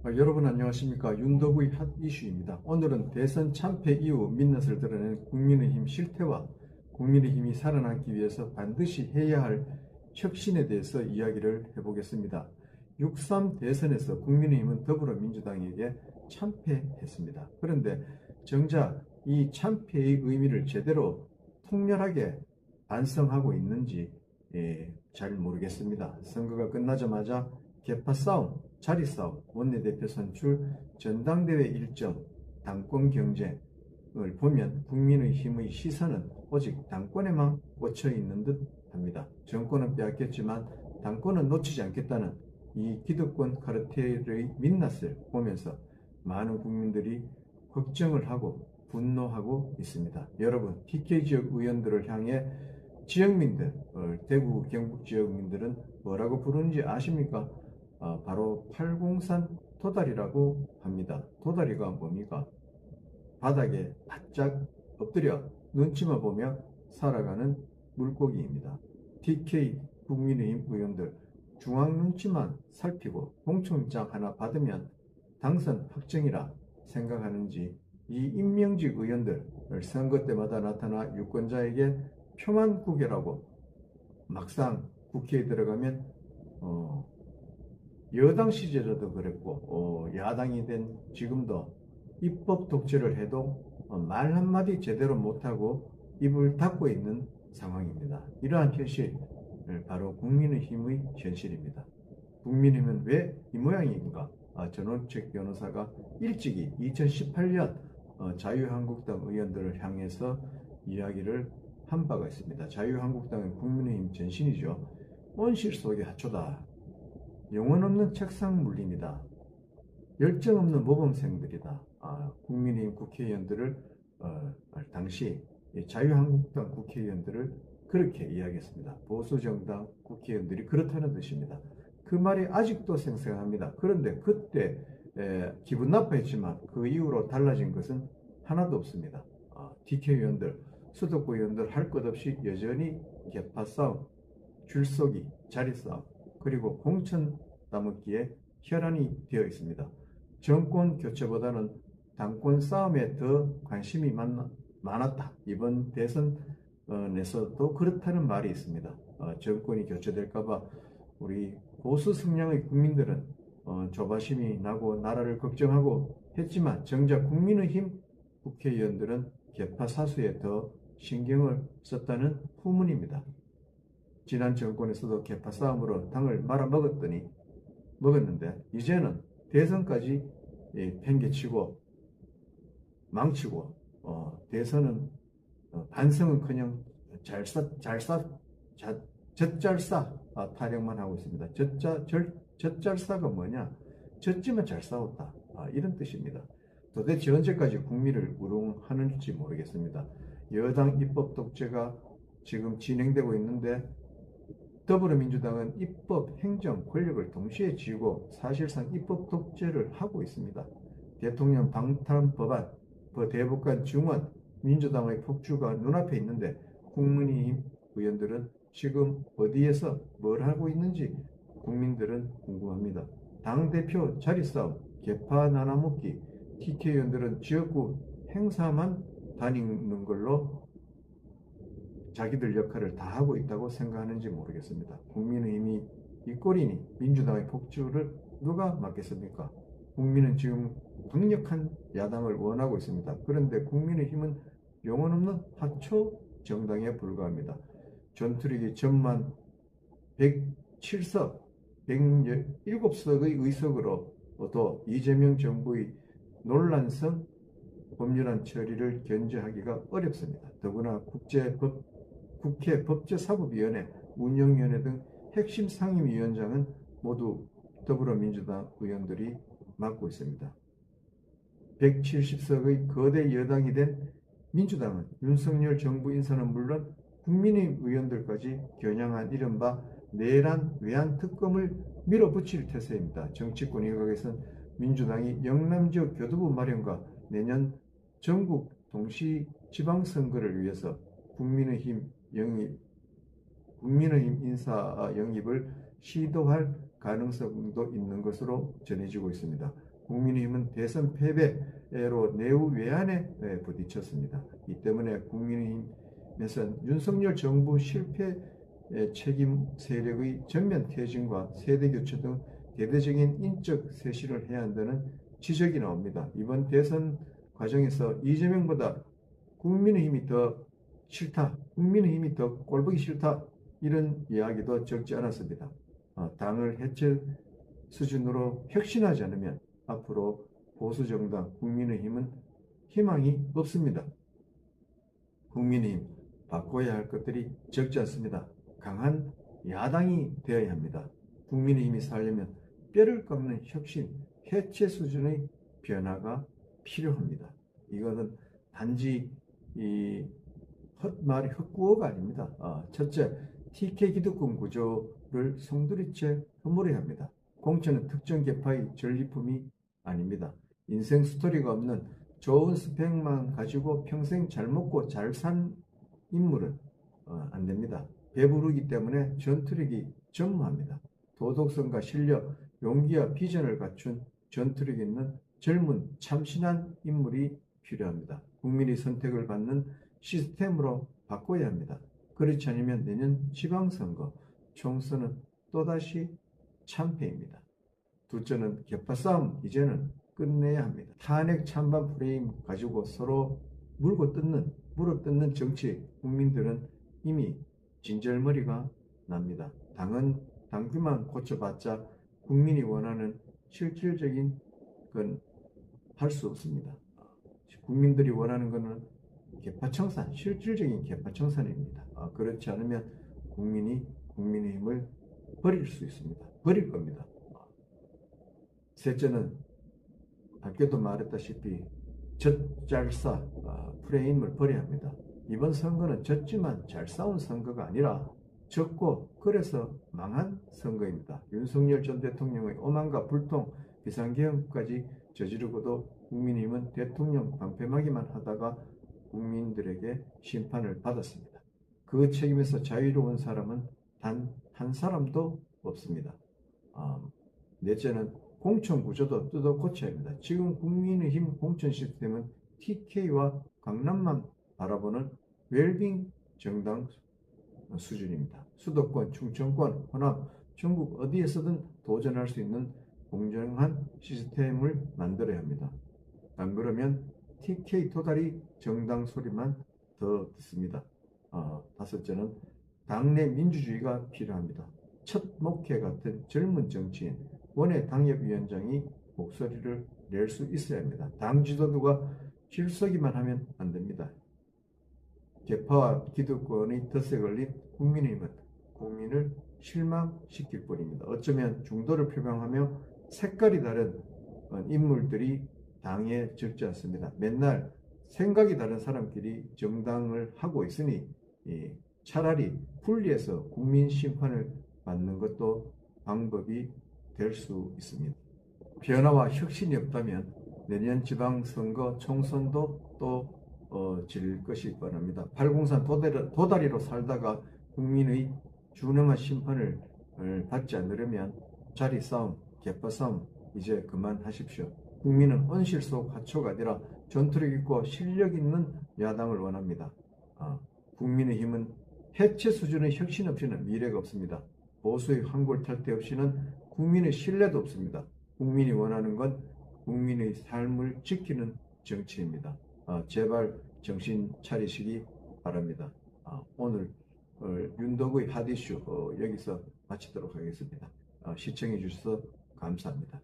여러분 안녕하십니까. 윤덕의 핫 이슈입니다. 오늘은 대선 참패 이후 민낯을 드러낸 국민의힘 실태와 국민의힘이 살아남기 위해서 반드시 해야 할 혁신에 대해서 이야기를 해보겠습니다. 6.3 대선에서 국민의힘은 더불어민주당에게 참패했습니다. 그런데 정작 이 참패의 의미를 제대로 통렬하게 반성하고 있는지 잘 모르겠습니다. 선거가 끝나자마자 개파 싸움, 자리 싸움, 원내대표 선출, 전당대회 일정, 당권 경쟁을 보면 국민의힘의 시선은 오직 당권에만 꽂혀 있는 듯 합니다. 정권은 빼앗겼지만 당권은 놓치지 않겠다는 이 기득권 카르텔의 민낯을 보면서 많은 국민들이 걱정을 하고 분노하고 있습니다. 여러분, TK 지역 의원들을 향해 지역민들, 대구 경북 지역민들은 뭐라고 부르는지 아십니까? 바로 팔공산 도다리라고 합니다. 도다리가 뭡니까? 바닥에 바짝 엎드려 눈치만 보며 살아가는 물고기입니다. TK 국민의힘 의원들 중앙 눈치만 살피고 공천장 하나 받으면 당선 확정이라 생각하는지 이 임명직 의원들 선거 때마다 나타나 유권자에게 표만 구겨라고 막상 국회에 들어가면 여당 시절에도 그랬고 야당이 된 지금도 입법 독재를 해도 말 한마디 제대로 못하고 입을 닫고 있는 상황입니다. 이러한 현실 바로 국민의힘의 현실입니다. 국민의힘은 왜 이 모양인가? 전원책 변호사가 일찍이 2018년 자유한국당 의원들을 향해서 이야기를 한 바가 있습니다. 자유한국당은 국민의힘 전신이죠. 온실 속의 하초다. 영혼 없는 책상 물림이다. 열정 없는 모범생들이다. 국민의힘 국회의원들을 당시 자유한국당 국회의원들을 그렇게 이야기했습니다. 보수정당 국회의원들이 그렇다는 뜻입니다. 그 말이 아직도 생생합니다. 그런데 그때 기분 나빠했지만 그 이후로 달라진 것은 하나도 없습니다. TK 의원들, 수도권 의원들 할 것 없이 여전히 개파 싸움, 줄서기, 자리 싸움, 그리고 공천 따먹기에 혈안이 되어 있습니다. 정권 교체보다는 당권 싸움에 더 관심이 많았다. 이번 대선에서도 그렇다는 말이 있습니다. 정권이 교체될까봐 우리 보수 성향의 국민들은 조바심이 나고 나라를 걱정하고 했지만 정작 국민의힘 국회의원들은 개파 사수에 더 신경을 썼다는 후문입니다. 지난 정권에서도 개파 싸움으로 당을 먹었는데 이제는 대선까지 팽개치고 망치고 대선은 반성은커녕 젖잘싸 타령만 하고 있습니다. 젖잘싸가 뭐냐? 젖지만 잘 싸웠다. 이런 뜻입니다. 도대체 언제까지 국민을 우롱하는지 모르겠습니다. 여당 입법 독재가 지금 진행되고 있는데 더불어민주당은 입법, 행정, 권력을 동시에 쥐고 사실상 입법 독재를 하고 있습니다. 대통령 방탄 법안, 대법관 증원, 민주당의 폭주가 눈앞에 있는데 국민의힘 의원들은 지금 어디에서 뭘 하고 있는지 국민들은 궁금합니다. 당대표 자리싸움, 개파 나눠먹기, TK 의원들은 지역구 행사만 다니는 걸로 자기들 역할을 다 하고 있다고 생각하는지 모르겠습니다. 국민의힘이 이 꼴이니 민주당의 폭주를 누가 막겠습니까? 국민은 지금 강력한 야당을 원하고 있습니다. 그런데 국민의힘은 영혼 없는 하초 정당에 불과합니다. 전투력이 전만 107석, 107석의 의석으로 또 이재명 정부의 논란성 법률안 처리를 견제하기가 어렵습니다. 더구나 국회 법제사법위원회, 운영위원회 등 핵심 상임위원장은 모두 더불어민주당 의원들이 맡고 있습니다. 170석의 거대 여당이 된 민주당은 윤석열 정부 인사는 물론 국민의힘 의원들까지 겨냥한 이른바 내란 외환 특검을 밀어붙일 태세입니다. 정치권 일각에서는 민주당이 영남지역 교두부 마련과 내년 전국 동시 지방선거를 위해서 국민의힘 인사 영입을 시도할 가능성도 있는 것으로 전해지고 있습니다. 국민의힘은 대선 패배로 내후외환에 부딪혔습니다. 이 때문에 국민의힘에서는 윤석열 정부 실패 책임 세력의 전면 퇴진과 세대교체 등 대대적인 인적 쇄신을 해야 한다는 지적이 나옵니다. 이번 대선 과정에서 이재명보다 국민의힘이 더 싫다, 국민의힘이 더 꼴보기 싫다, 이런 이야기도 적지 않았습니다. 당을 해체 수준으로 혁신하지 않으면 앞으로 보수정당 국민의힘은 희망이 없습니다. 국민의힘 바꿔야 할 것들이 적지 않습니다. 강한 야당이 되어야 합니다. 국민의힘이 살려면 뼈를 깎는 혁신, 해체 수준의 변화가 필요합니다. 이거는 단지 헛말이 헛구호가 아닙니다. 첫째, TK 기득권 구조를 송두리째 허물어야 합니다. 공천은 특정 계파의 전리품이 아닙니다. 인생 스토리가 없는 좋은 스펙만 가지고 평생 잘 먹고 잘 산 인물은 안 됩니다. 배부르기 때문에 전투력이 전무합니다. 도덕성과 실력, 용기와 비전을 갖춘 전투력 있는 젊은 참신한 인물이 필요합니다. 국민의 선택을 받는 시스템으로 바꿔야 합니다. 그렇지 않으면 내년 지방선거, 총선은 또다시 참패입니다. 둘째는 계파 싸움 이제는 끝내야 합니다. 탄핵 찬반 프레임 가지고 서로 물어뜯는 정치, 국민들은 이미 진절머리가 납니다. 당은 당규만 고쳐봤자 국민이 원하는 실질적인 건 할 수 없습니다. 국민들이 원하는 것은 계파청산, 실질적인 계파청산입니다. 그렇지 않으면 국민이 국민의힘을 버릴 수 있습니다. 버릴 겁니다. 셋째는 아까도 말했다시피 젖잘싸 프레임을 버려야 합니다. 이번 선거는 졌지만 잘 싸운 선거가 아니라 졌고 그래서 망한 선거입니다. 윤석열 전 대통령의 오만과 불통, 비상계엄까지 저지르고도 국민의힘은 대통령 방패막이만 하다가 국민들에게 심판을 받았습니다. 그 책임에서 자유로운 사람은 단 한 사람도 없습니다. 넷째는 공천 구조도 뜯어 고쳐야 합니다. 지금 국민의힘 공천 시스템은 TK와 강남만 바라보는 웰빙 정당 수준입니다. 수도권, 충청권, 호남, 전국 어디에서든 도전할 수 있는 공정한 시스템을 만들어야 합니다. 안 그러면 TK 도다리 정당 소리만 더 듣습니다. 다섯째는 당내 민주주의가 필요합니다. 첫 목회 같은 젊은 정치인, 원외 당협위원장이 목소리를 낼 수 있어야 합니다. 당 지도부가 질서기만 하면 안 됩니다. 계파와 기득권의 덫에 걸린 국민의힘은 국민을 실망시킬 뿐입니다. 어쩌면 중도를 표방하며 색깔이 다른 인물들이 당에 적지 않습니다. 맨날 생각이 다른 사람끼리 정당을 하고 있으니 차라리 분리해서 국민 심판을 받는 것도 방법이 될 수 있습니다. 변화와 혁신이 없다면 내년 지방선거 총선도 또 질 것이 뻔합니다. 팔공산 도다리로 살다가 국민의 준엄한 심판을 받지 않으려면 자리 싸움, 계파 싸움 이제 그만하십시오. 국민은 온실 속 화초가 아니라 전투력 있고 실력 있는 야당을 원합니다. 국민의힘은 해체 수준의 혁신 없이는 미래가 없습니다. 보수의 환골탈태 없이는 국민의 신뢰도 없습니다. 국민이 원하는 건 국민의 삶을 지키는 정치입니다. 제발 정신 차리시기 바랍니다. 오늘 윤덕의 핫이슈 여기서 마치도록 하겠습니다. 시청해 주셔서 감사합니다.